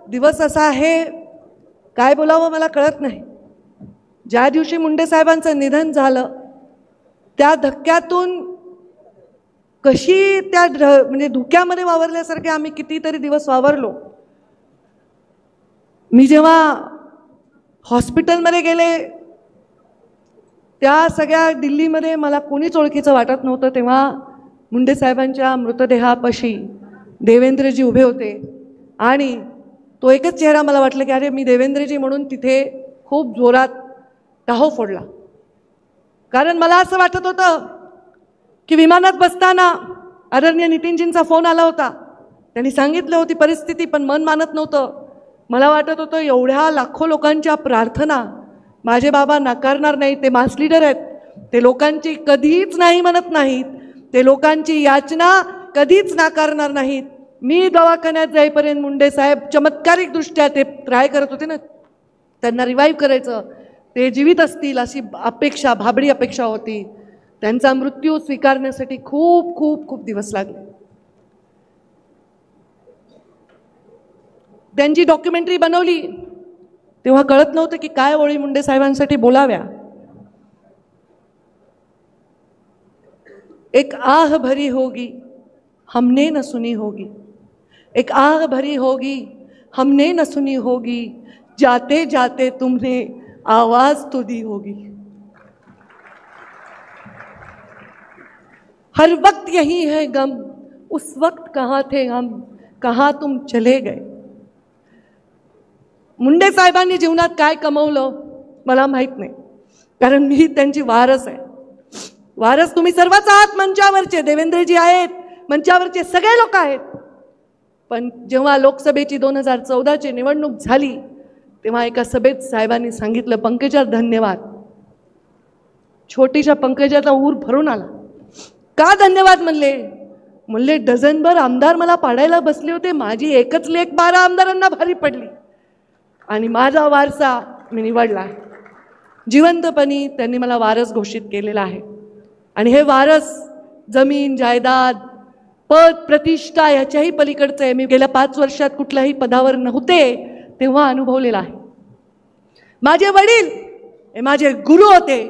दिवस असा आहे, काय बोलावं मला कळत नाही. ज्या दिवशी मुंडे साहेबांचं निधन झालं त्या धक्क्यातून कशी त्या म्हणजे धुक्यामध्ये वावरल्यासारखे आम्ही कितीतरी दिवस वावरलो. मी जेव्हा हॉस्पिटलमध्ये गेले त्या सगळ्या दिल्लीमध्ये मला कोणीच ओळखीचं वाटत नव्हतं. तेव्हा मुंडे साहेबांच्या मृतदेहापाशी देवेंद्रजी उभे होते आणि तो एकच चेहरा मला वाटलं की अरे मी देवेंद्रजी म्हणून तिथे खूप जोरात टाहो फोडला. कारण मला असं वाटत होतं की विमानात बसताना आदरणीय नितीनजींचा फोन आला होता. त्यांनी सांगितलं होती परिस्थिती, पण मन मानत नव्हतं. मला वाटत होतं एवढ्या लाखो लोकांच्या प्रार्थना माझे बाबा नाकारणार नाहीत. ते मास लीडर आहेत, ते लोकांची कधीच नाही म्हणत नाहीत, ते लोकांची याचना कधीच नाकारणार नाहीत. मी दवाखान्यात जाईपर्यंत मुंडे साहेब चमत्कारिकदृष्ट्या ते ट्राय करत होते ना, त्यांना रिवाईव्ह करायचं, ते जीवित असतील अशी अपेक्षा, भाबडी अपेक्षा होती. त्यांचा मृत्यू स्वीकारण्यासाठी खूप खूप खूप दिवस लागले. त्यांची डॉक्युमेंटरी बनवली तेव्हा कळत नव्हतं की काय ओळी मुंडे साहेबांसाठी बोलाव्या. एक आह भरी होगी हमने न सुनी होगी, एक आह भरी होगी हमने न सुनी होगी, जाते जाते तुमने आवाज तो दी होगी. हर वक्त यही है गम, उस वक्त कहाँ थे हम, कहाँ तुम चले गए. मुंडे साहेबांनी जीवनात काय कमवलं मला माहित नाही, कारण मी त्यांची वारस आहे. वारस तुम्ही सर्वच आहात. मंचावरचे देवेंद्रजी आहेत, मंचावरचे सगळे लोक आहेत. पण जेव्हा लोकसभेची 2014ची निवडणूक झाली तेव्हा एका सभेत साहेबांनी सांगितलं, पंकजा धन्यवाद. छोटीशा पंकजाचा ऊर भरून आला. का धन्यवाद म्हणले डझनभर आमदार मला पाडायला बसले होते, माझी एकच लेख 12 आमदारांना भारी पडली आणि माझा वारसा मी निवडला. जिवंतपणी त्यांनी मला वारस घोषित केलेला आहे. आणि हे वारस जमीन जायदाद पद प्रतिष्ठा याच्याही पलीकडचं आहे. मी गेल्या 5 वर्षात कुठल्याही पदावर नव्हते तेव्हा अनुभवलेला आहे. माझे वडील हे माझे गुरु होते.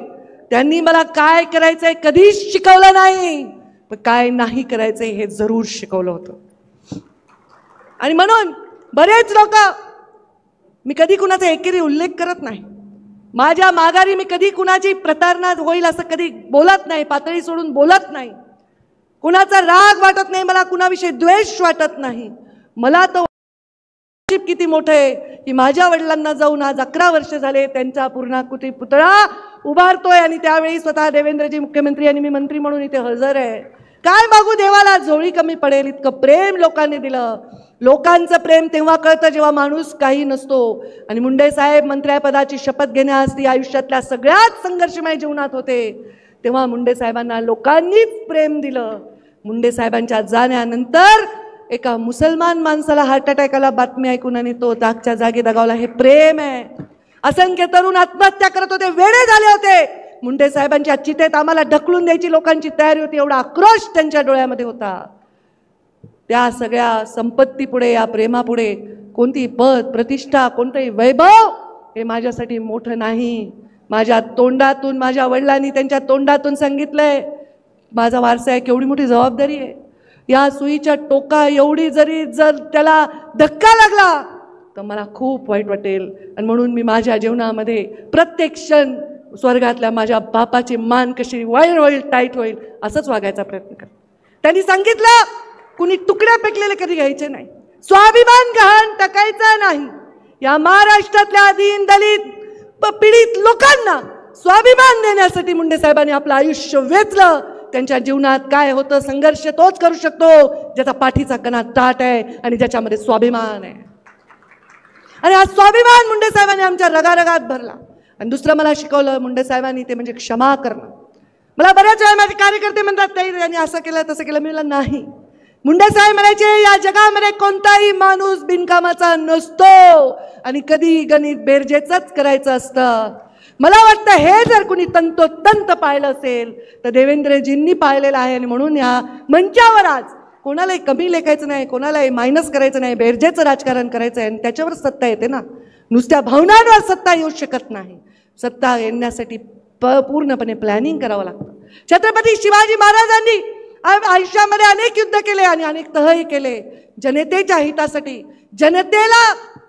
त्यांनी मला काय करायचंय कधीच शिकवलं नाही, पण काय नाही करायचंय हे जरूर शिकवलं होतं. आणि म्हणून बरेच लोक, मी कधी कुणाचा एकेरी उल्लेख करत नाही, माझ्या माघारी मी कधी कुणाची प्रतारणा होईल असं कधी बोलत नाही, पातळी सोडून बोलत नाही, कुणाचा राग वाटत नाही, मला कुणाविषयी द्वेष वाटत नाही. मला तो किती मोठं आहे की माझ्या वडिलांना जाऊन आज 11 वर्ष झाले त्यांचा पूर्णाकृती पुतळा उभारतोय आणि त्यावेळी स्वतः देवेंद्रजी मुख्यमंत्री आणि मी मंत्री म्हणून इथे हजर आहे. काय मागू देवाला, झोळी कमी पडेल इतकं प्रेम लोकांनी दिलं. लोकांचं प्रेम तेव्हा कळतं जेव्हा माणूस काही नसतो. आणि मुंडे साहेब मंत्रिपदाची शपथ घेण्यास ती आयुष्यातल्या सगळ्यात संघर्षमय जीवनात होते, तेव्हा मुंडे साहेबांना लोकांनीच प्रेम दिलं. मुंडे साहेबांच्या जाण्यानंतर एका मुसलमान माणसाला हार्ट अटॅक आला बातमी ऐकून आणि तो जागच्या जागी दगावला. हे प्रेम आहे. असंख्य तरुण आत्महत्या करत होते, वेडे झाले होते. मुंडे साहेबांच्या चितेत आम्हाला ढकलून द्यायची लोकांची तयारी होती. एवढा आक्रोश त्यांच्या डोळ्यामध्ये होता. त्या सगळ्या संपत्तीपुढे, या प्रेमापुढे कोणती पद प्रतिष्ठा, कोणतंही वैभव हे माझ्यासाठी मोठं नाही. माझ्या तोंडातून, माझ्या वडिलांनी त्यांच्या तोंडातून सांगितलंय माझा वारसा आहे, केवढी मोठी जबाबदारी आहे. या सुईच्या टोका एवढी जर त्याला धक्का लागला तर मला खूप वाईट वाटेल. आणि म्हणून मी माझ्या जीवनामध्ये प्रत्येक क्षण स्वर्गातल्या माझ्या बापाची मान कशी वाईट होईल, टाईट होईल असंच वागायचा प्रयत्न कर. त्यांनी सांगितलं कुणी तुकड्या पेकलेले कधी घ्यायचे नाही, स्वाभिमान गहाण टाकायचा नाही. या महाराष्ट्रातल्या दीन दलित पीडित लोकांना स्वाभिमान देण्यासाठी मुंडे साहेबांनी आपलं आयुष्य वेचलं. त्यांच्या जीवनात काय होतं संघर्ष तोच करू शकतो ज्याचा पाठीचा कणा ताट आहे आणि ज्याच्यामध्ये स्वाभिमान आहे. आणि हा स्वाभिमान मुंडे साहेबांनी आमच्या रगारगात भरला. आणि दुसरं मला शिकवलं मुंडे साहेबांनी ते म्हणजे क्षमा करणं. मला बऱ्याच वेळा माझे कार्यकर्ते म्हणतात त्यांनी असं केलं तसं केलं. मी म्हणलं नाही. मुंडे साहेब म्हणायचे या जगामध्ये कोणताही माणूस बिनकामाचा नसतो आणि कधी गणित बेरजेचंच करायचं असतं. मला वाटतं हे जर कुणी तंतोतंत पाहिलं असेल तर देवेंद्रजींनी पाहिलेलं आहे. आणि म्हणून या मंचावर आज कोणालाही कमी लेखायचं नाही, कोणालाही मायनस करायचं नाही, बेरजेचं राजकारण करायचं आहे आणि त्याच्यावर सत्ता येते ना. नुसत्या भावनांवर सत्ता येऊ शकत नाही. सत्ता येण्यासाठी पूर्णपणे प्लॅनिंग करावं लागतं. छत्रपती शिवाजी महाराजांनी आयुष्यामध्ये अनेक युद्ध केले आणि अनेक तहही केले. जनतेच्या हितासाठी, जनतेला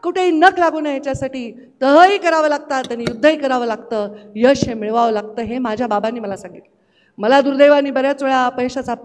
कुठेही नख लागू नये याच्यासाठी तहही करावं लागतात आणि युद्धही करावं लागतं. यश हे मिळवावं लागतं. हे माझ्या बाबांनी मला सांगितलं. मला दुर्दैवाने बऱ्याच वेळा अपयशाचा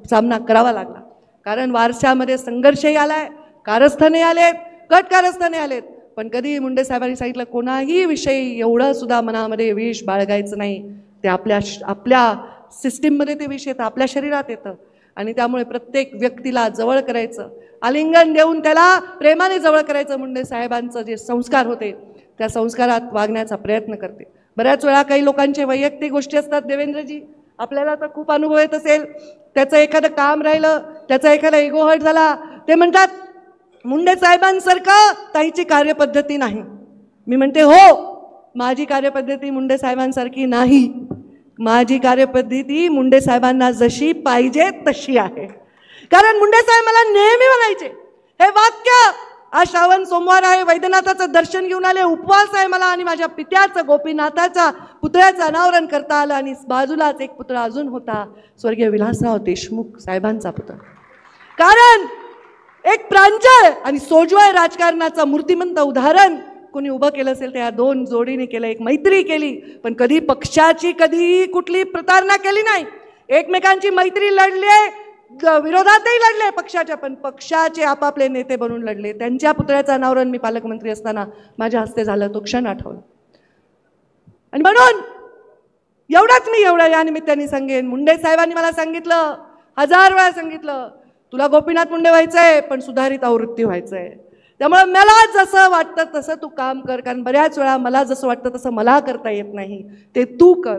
सामना करावा लागला. कारण वारशामध्ये संघर्षही आलाय, कारस्थाने आलेत, कट कारस्थाने आलेत. पण कधी मुंडे साहेबांनी सांगितलं कोणाही विषयी एवढं सुद्धा मनामध्ये विष बाळगायचं नाही. ते आपल्या सिस्टीममध्ये ते विष येतं, आपल्या शरीरात येतं आणि त्यामुळे प्रत्येक व्यक्तीला जवळ करायचं, आलिंगन देऊन त्याला प्रेमाने जवळ करायचं. मुंडे साहेबांचं जे संस्कार होते त्या संस्कारात वागण्याचा प्रयत्न करते. बऱ्याच वेळा काही लोकांचे वैयक्तिक गोष्टी असतात. देवेंद्रजी, आपल्याला तर खूप अनुभव येत असेल. त्याचं एखादं काम राहिलं, त्याचा एखादा इगो हर्ट झाला, ते म्हणतात मुंडे साहेबांसारखं ताईची कार्यपद्धती नाही. मी म्हणते हो, माझी कार्यपद्धती मुंडे साहेबांसारखी नाही. माझी कार्यपद्धती मुंडे साहेबांना जशी पाहिजे तशी आहे. कारण मुंडे साहेब मला नेहमी म्हणायचे हे वाक्य, आज श्रावण सोमवार आहे, वैद्यनाथाचं दर्शन घेऊन आले, उपवास आहे मला आणि माझ्या पित्याचं गोपीनाथाच्या पुतळ्याचं अनावरण करता आलं आणि बाजूलाच एक पुतळा अजून होता, स्वर्गीय विलासराव देशमुख साहेबांचा पुतळा. कारण एक प्रांजळ आणि सोज्वळ राजकारणाचं मूर्तिमंत उदाहरण कोणी उभं केलं असेल तर या दोन जोडीने केलं. एक मैत्री केली, पण कधी पक्षाची कधी कुठली प्रतारणा केली नाही. एकमेकांची मैत्री लढले, विरोधातही लढले पक्षाच्या, पण पक्षाचे आपापले नेते बनून लढले. त्यांच्या पुतळ्याचं अनावरण मी पालकमंत्री असताना माझ्या हस्ते झालं, तो क्षण आठवला. आणि म्हणून एवढं या निमित्ताने सांगेन, मुंडे साहेबांनी मला सांगितलं, 1000 वेळा सांगितलं, तुला गोपीनाथ मुंडे व्हायचंय पण सुधारित आवृत्ती व्हायचंय. त्यामुळे मला जसं वाटतं तसं तू काम कर. कारण बऱ्याच वेळा मला जसं वाटतं तसं मला करता येत नाही, ते तू कर.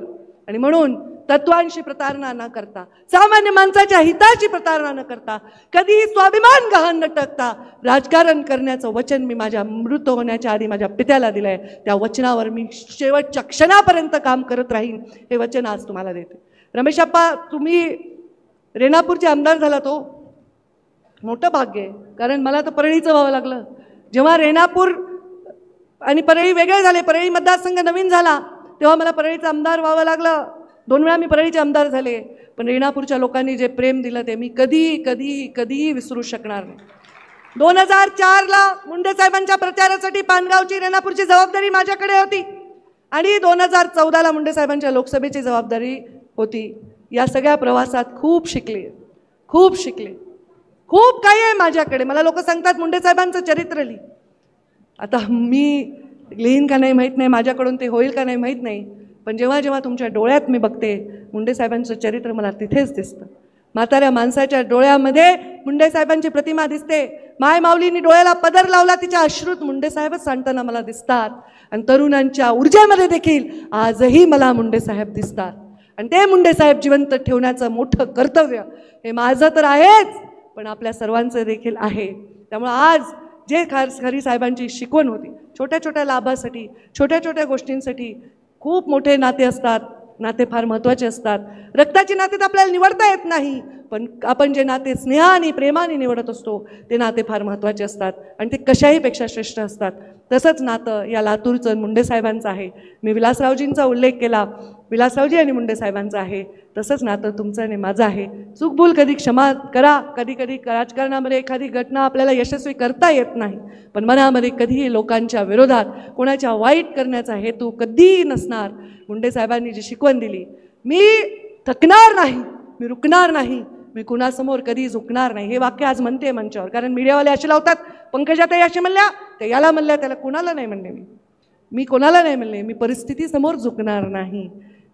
आणि म्हणून तत्वांशी प्रतारणा न करता, सामान्य माणसाच्या हिताची प्रतारणा न करता, कधी स्वाभिमान गहाण न टाकता राजकारण करण्याचं वचन मी माझ्या मृत होण्याच्या आधी माझ्या पित्याला दिलंय. त्या वचनावर मी शेवटच्या क्षणापर्यंत काम करत राहीन, हे वचन आज तुम्हाला देते. रमेश अप्पा, तुम्ही रेणापूरचे आमदार झाला, तो मोठं भाग्य आहे. कारण मला तर परळीचं व्हावं लागलं. जेव्हा रेणापूर आणि परळी वेगळे झाले, परळी मतदारसंघ नवीन झाला, तेव्हा मला परळीचं आमदार व्हावं लागलं. 2 वेळा मी परळीचे आमदार झाले. पण रेणापूरच्या लोकांनी जे प्रेम दिलं ते मी कधीही विसरू शकणार नाही. 2004ला मुंडे साहेबांच्या प्रचारासाठी पानगावची रेणापूरची जबाबदारी माझ्याकडे होती आणि 2014ला मुंडे साहेबांच्या लोकसभेची जबाबदारी होती. या सगळ्या प्रवासात खूप शिकले. खूप काही आहे माझ्याकडे. मला लोक सांगतात मुंडे साहेबांचं चरित्र लिही. आता मी लिहीन का नाही माहीत नाही, माझ्याकडून ते होईल का नाही माहीत नाही, पण जेव्हा जेव्हा तुमच्या डोळ्यात मी बघते मुंडे साहेबांचं चरित्र मला तिथेच दिसतं. म्हाताऱ्या माणसाच्या डोळ्यामध्ये मुंडे साहेबांची प्रतिमा दिसते. माय माऊलींनी डोळ्याला पदर लावला, तिच्या अश्रूत मुंडे साहेबच सांडताना मला दिसतात. आणि तरुणांच्या ऊर्जेमध्ये देखील आजही मला मुंडे साहेब दिसतात. आणि ते मुंडे साहेब जिवंत ठेवण्याचं मोठं कर्तव्य हे माझं तर आहेच, पण आपल्या सर्वांचं देखील आहे. त्यामुळे आज जे खरी साहेबांची शिकवण होती, छोट्या छोट्या लाभासाठी, छोट्या छोट्या गोष्टींसाठी खूप मोठे नाते असतात. नाते फार महत्त्वाचे असतात. रक्ताची नाते तर आपल्याला निवडता येत नाही, पण आपण जे नाते स्नेहाने प्रेमाने निवडत असतो ते नाते फार महत्त्वाचे असतात आणि ते कशाहीपेक्षा श्रेष्ठ असतात. तसंच नातं या लातूरचं मुंडे साहेबांचं आहे. मी विलासरावजींचा उल्लेख केला, विलासरावजी आणि मुंडे साहेबांचं आहे. तसंच नातं तुमचं आणि माझं आहे. चूकभूल कधी क्षमा करा. कधी राजकारणामध्ये एखादी घटना आपल्याला यशस्वी करता येत नाही, पण मनामध्ये कधीही लोकांच्या विरोधात कोणाच्या वाईट करण्याचा हेतू कधीही नसणार. मुंडे साहेबांनी जी शिकवण दिली, मी थकणार नाही, मी रुकणार नाही, मी कुणासमोर कधी झुकणार नाही, हे वाक्य आज म्हणते मंचावर. कारण मीडियावाले असे लावतात, पंकजाताई असे म्हणल्या, ते याला म्हणल्या, त्याला कोणाला नाही म्हणले. मी कोणाला नाही म्हणले. मी परिस्थितीसमोर झुकणार नाही,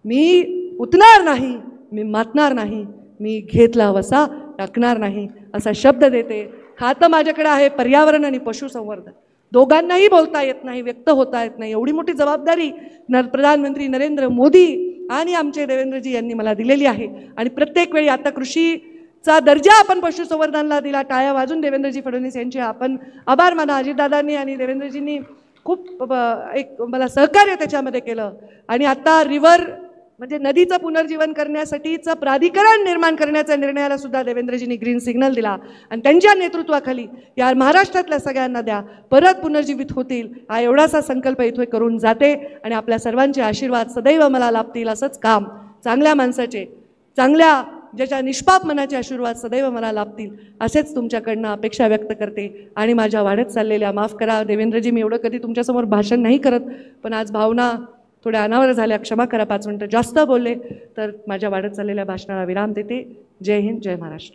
मी उतणार नाही, मी मातणार नाही, मी घेतला वसा टाकणार नाही, असा शब्द देते. खातं माझ्याकडे आहे पर्यावरण आणि पशुसंवर्धन. दोघांनाही बोलता येत नाही, व्यक्त होता येत नाही. एवढी मोठी जबाबदारी प्रधानमंत्री नरेंद्र मोदी आणि आमचे देवेंद्रजी यांनी मला दिलेली आहे. आणि प्रत्येक वेळी आता कृषीचा दर्जा आपण पशुसंवर्धनाला दिला, टाळ्या वाजून देवेंद्रजी फडणवीस यांचे आपण आभार माना. अजितदादांनी आणि देवेंद्रजींनी खूप एक मला सहकार्य त्याच्यामध्ये केलं. आणि आता रिव्हर म्हणजे नदीचं पुनर्जीवन करण्यासाठीचं प्राधिकरण निर्माण करण्याच्या निर्णयाला सुद्धा देवेंद्रजींनी ग्रीन सिग्नल दिला आणि त्यांच्या नेतृत्वाखाली या महाराष्ट्रातल्या सगळ्या नद्या परत पुनर्जीवित होतील हा एवढासा संकल्प इथे करून जाते आणि आपल्या सर्वांचे आशीर्वाद सदैव मला लाभतील असंच काम चांगल्या माणसाचे चांगल्या ज्याच्या निष्पाप मनाचे आशीर्वाद सदैव मला लाभतील असेच तुमच्याकडनं अपेक्षा व्यक्त करते आणि माझ्या वाढत चाललेल्या माफ करा देवेंद्रजी मी एवढं कधी तुमच्यासमोर भाषण नाही करत पण आज भावना थोड्या अनावर झाल्या क्षमा करा 5 मिनिटं जास्त बोलले तर माझ्या वाढत चाललेल्या भाषणाला विराम देते जय हिंद जय महाराष्ट्र.